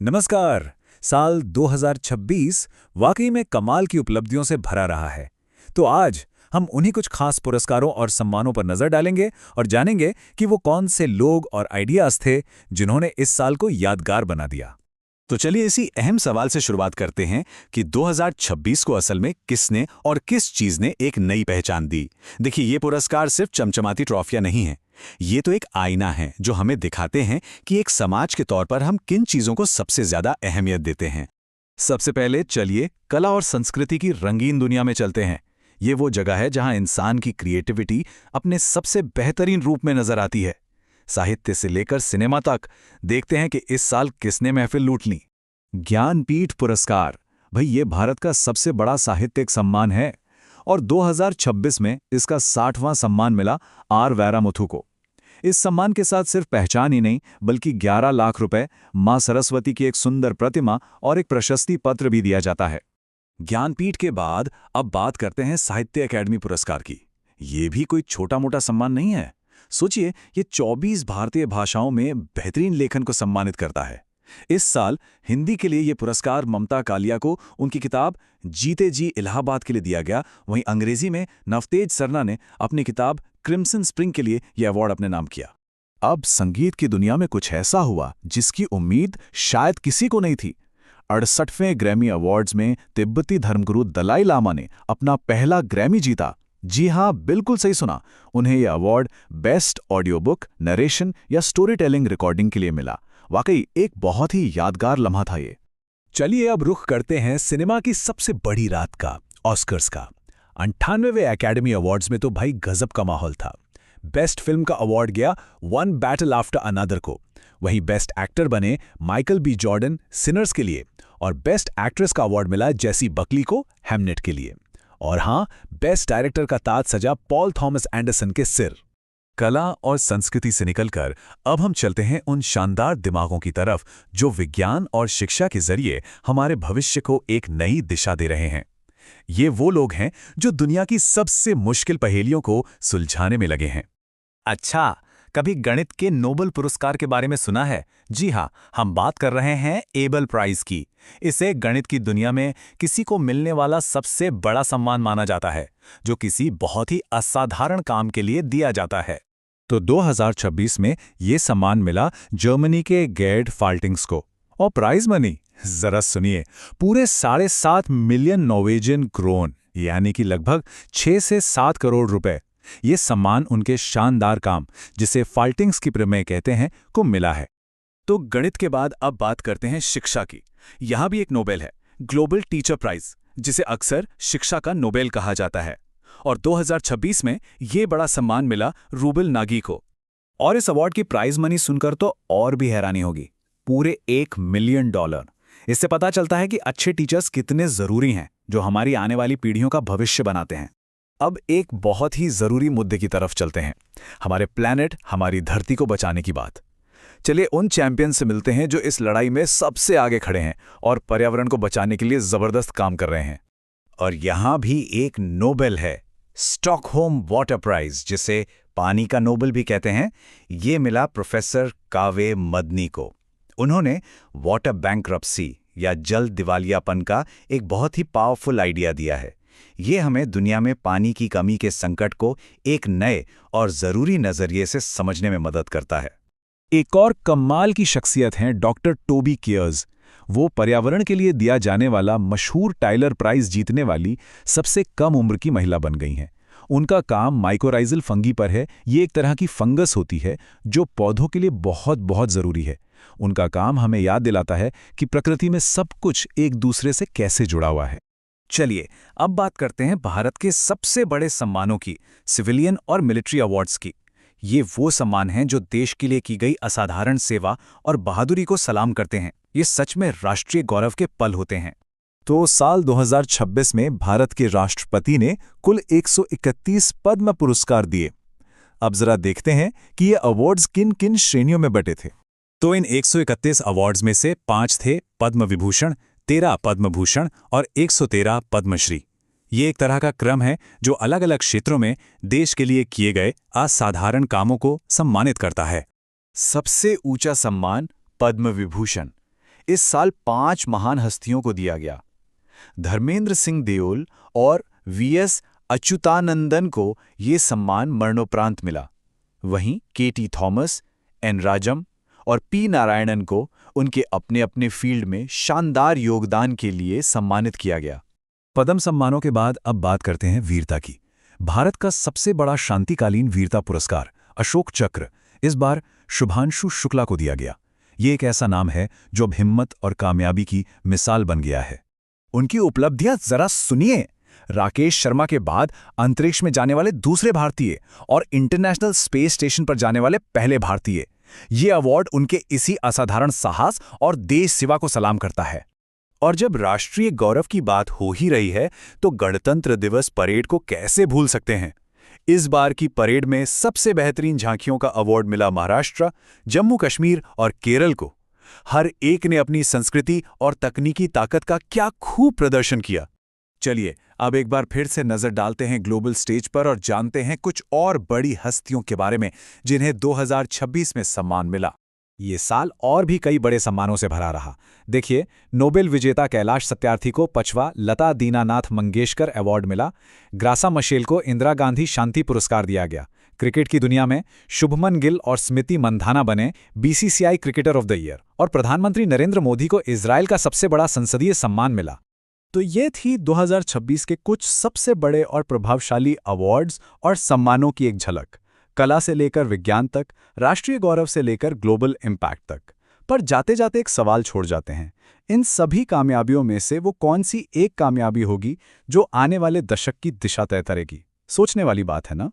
नमस्कार। साल 2026 वाकई में कमाल की उपलब्धियों से भरा रहा है। तो आज हम उन्हीं कुछ खास पुरस्कारों और सम्मानों पर नजर डालेंगे और जानेंगे कि वो कौन से लोग और आइडियाज थे जिन्होंने इस साल को यादगार बना दिया। तो चलिए इसी अहम सवाल से शुरुआत करते हैं कि 2026 को असल में किसने और किस चीज ने एक नई पहचान दी। देखिए, ये पुरस्कार सिर्फ चमचमाती ट्रॉफियां नहीं हैं। ये तो एक आईना है जो हमें दिखाते हैं कि एक समाज के तौर पर हम किन चीजों को सबसे ज्यादा अहमियत देते हैं। सबसे पहले चलिए कला और संस्कृति की रंगीन दुनिया में चलते हैं। ये वो जगह है जहां इंसान की क्रिएटिविटी अपने सबसे बेहतरीन रूप में नजर आती है। साहित्य से लेकर सिनेमा तक देखते हैं कि इस साल किसने महफिल लूट ली। ज्ञानपीठ पुरस्कार, भाई ये भारत का सबसे बड़ा साहित्यिक सम्मान है और 2026 में इसका 60वां सम्मान मिला आर वैरामुथु को। इस सम्मान के साथ सिर्फ पहचान ही नहीं बल्कि 11 लाख रुपए, मां सरस्वती की एक सुंदर प्रतिमा और एक प्रशस्ति पत्र भी दिया जाता है। ज्ञानपीठ के बाद अब बात करते हैं साहित्य अकादमी पुरस्कार की। ये भी कोई छोटा मोटा सम्मान नहीं है। सोचिए, ये 24 भारतीय भाषाओं में बेहतरीन लेखन को सम्मानित करता है। इस साल हिंदी के लिए यह पुरस्कार ममता कालिया को उनकी किताब जीते जी इलाहाबाद के लिए दिया गया। वहीं अंग्रेजी में नवतेज सरना ने अपनी किताब क्रिम्सन स्प्रिंग के लिए यह अवार्ड अपने नाम किया। अब संगीत की दुनिया में कुछ ऐसा हुआ जिसकी उम्मीद शायद किसी को नहीं थी। 68वें ग्रैमी अवार्ड्स में तिब्बती धर्मगुरु दलाई लामा ने अपना पहला ग्रैमी जीता। जी हां, बिल्कुल सही सुना। उन्हें यह award best audio book, narration या स्टोरी टेलिंग रिकॉर्डिंग के लिए मिला। वाकई एक बहुत ही यादगार लम्हा था ये। चलिए अब रुख करते हैं सिनेमा की सबसे बड़ी रात का, ऑस्कर्स का। 98वें एकेडमी अवार्ड्स में तो भाई गजब का माहौल था। बेस्ट फिल्म का अवार्ड गया वन बैटल आफ्टर अनदर को। वहीं बेस्ट एक्टर बने माइकल बी जॉर्डन सिनर्स के लिए और बेस्ट एक्ट्रेस का अवार्ड मिला जेसी बकली को हैमनेट के लिए। और हां, बेस्ट डायरेक्टर का ताज सजा पॉल थॉमस एंडरसन के सिर। कला और संस्कृति से निकलकर अब हम चलते हैं उन शानदार दिमागों की तरफ जो विज्ञान और शिक्षा के जरिए हमारे भविष्य को एक नई दिशा दे रहे हैं। ये वो लोग हैं जो दुनिया की सबसे मुश्किल पहेलियों को सुलझाने में लगे हैं। अच्छा, कभी गणित के नोबेल पुरस्कार के बारे में सुना है? जी हाँ, हम बात कर रहे हैं एबल प्राइज की। इसे गणित की दुनिया में किसी को मिलने वाला सबसे बड़ा सम्मान माना जाता है, जो किसी बहुत ही असाधारण काम के लिए दिया जाता है। तो 2026 में ये सम्मान मिला जर्मनी के गेर्ड फाल्टिंग्स को। और प्राइज मनी जरा सुनिए, पूरे 7.5 मिलियन नॉर्वेजियन क्रोन यानी कि लगभग 6 से 7 करोड़ रुपए। ये सम्मान उनके शानदार काम, जिसे फाल्टिंग्स की प्रमेय कहते हैं, को मिला है। तो गणित के बाद अब बात करते हैं शिक्षा की। यहां भी एक नोबेल है, ग्लोबल टीचर प्राइज, जिसे अक्सर शिक्षा का नोबेल कहा जाता है। और 2026 में ये बड़ा सम्मान मिला रूबल नागी को। और इस अवार्ड की प्राइज मनी सुनकर तो और भी हैरानी होगी, पूरे $1 मिलियन। इससे पता चलता है कि अच्छे टीचर्स कितने जरूरी हैं, जो हमारी आने वाली पीढ़ियों का भविष्य बनाते हैं। अब एक बहुत ही जरूरी मुद्दे की तरफ चलते हैं, हमारे प्लैनेट, हमारी धरती को बचाने की बात। चलिए उन चैंपियन से मिलते हैं जो इस लड़ाई में सबसे आगे खड़े हैं और पर्यावरण को बचाने के लिए जबरदस्त काम कर रहे हैं। और यहां भी एक नोबेल है, स्टॉकहोम वाटर प्राइज, जिसे पानी का नोबेल भी कहते हैं। ये मिला प्रोफेसर कावे मदनी को। उन्होंने वाटर बैंक्रप्सी या जल दिवालियापन का एक बहुत ही पावरफुल आइडिया दिया है। ये हमें दुनिया में पानी की कमी के संकट को एक नए और जरूरी नजरिए से समझने में मदद करता है। एक और कमाल की शख्सियत हैं डॉक्टर टोबी केयर्स। वो पर्यावरण के लिए दिया जाने वाला मशहूर टाइलर प्राइज जीतने वाली सबसे कम उम्र की महिला बन गई हैं। उनका काम माइकोराइजल फंगी पर है। ये एक तरह की फंगस होती है जो पौधों के लिए बहुत बहुत जरूरी है। उनका काम हमें याद दिलाता है कि प्रकृति में सब कुछ एक दूसरे से कैसे जुड़ा हुआ है। चलिए अब बात करते हैं भारत के सबसे बड़े सम्मानों की, सिविलियन और मिलिट्री अवार्ड्स की। ये वो सम्मान हैं जो देश के लिए की गई असाधारण सेवा और बहादुरी को सलाम करते हैं। ये सच में राष्ट्रीय गौरव के पल होते हैं। तो साल 2026 में भारत के राष्ट्रपति ने कुल 131 पद्म पुरस्कार दिए। अब जरा देखते हैं कि ये अवार्ड्स किन किन श्रेणियों में बटे थे। तो इन 131 अवार्ड्स में से 5 थे पद्म विभूषण, 13 पद्म भूषण और 113 पद्मश्री। ये एक तरह का क्रम है जो अलग अलग क्षेत्रों में देश के लिए किए गए असाधारण कामों को सम्मानित करता है। सबसे ऊंचा सम्मान पद्म विभूषण। इस साल 5 महान हस्तियों को दिया गया। धर्मेंद्र सिंह देओल और वीएस अच्युतानंदन को ये सम्मान मरणोपरांत मिला। वहीं केटी थॉमस, एन राजम और पी नारायणन को उनके अपने अपने फील्ड में शानदार योगदान के लिए सम्मानित किया गया। पद्म सम्मानों के बाद अब बात करते हैं वीरता की। भारत का सबसे बड़ा शांतिकालीन वीरता पुरस्कार अशोक चक्र इस बार शुभांशु शुक्ला को दिया गया। ये एक ऐसा नाम है जो अब हिम्मत और कामयाबी की मिसाल बन गया है। उनकी उपलब्धियां जरा सुनिए। राकेश शर्मा के बाद अंतरिक्ष में जाने वाले दूसरे भारतीय और इंटरनेशनल स्पेस स्टेशन पर जाने वाले पहले भारतीय। ये अवार्ड उनके इसी असाधारण साहस और देश सेवा को सलाम करता है। और जब राष्ट्रीय गौरव की बात हो ही रही है तो गणतंत्र दिवस परेड को कैसे भूल सकते हैं। इस बार की परेड में सबसे बेहतरीन झांकियों का अवार्ड मिला महाराष्ट्र, जम्मू कश्मीर और केरल को। हर एक ने अपनी संस्कृति और तकनीकी ताकत का क्या खूब प्रदर्शन किया। चलिए अब एक बार फिर से नजर डालते हैं ग्लोबल स्टेज पर और जानते हैं कुछ और बड़ी हस्तियों के बारे में जिन्हें 2026 में सम्मान मिला। ये साल और भी कई बड़े सम्मानों से भरा रहा। देखिए, नोबेल विजेता कैलाश सत्यार्थी को 5वां लता दीनानाथ मंगेशकर अवार्ड मिला। ग्रासा मशेल को इंदिरा गांधी शांति पुरस्कार दिया गया। क्रिकेट की दुनिया में शुभमन गिल और स्मृति मंधाना बने BCCI cricketer of the year. और प्रधानमंत्री नरेंद्र मोदी को इजराइल का सबसे बड़ा संसदीय सम्मान मिला। तो ये थी 2026 के कुछ सबसे बड़े और प्रभावशाली अवार्ड्स और सम्मानों की एक झलक। कला से लेकर विज्ञान तक, राष्ट्रीय गौरव से लेकर ग्लोबल इम्पैक्ट तक। पर जाते जाते एक सवाल छोड़ जाते हैं। इन सभी कामयाबियों में से वो कौन सी एक कामयाबी होगी जो आने वाले दशक की दिशा तय करेगी? सोचने वाली बात है ना।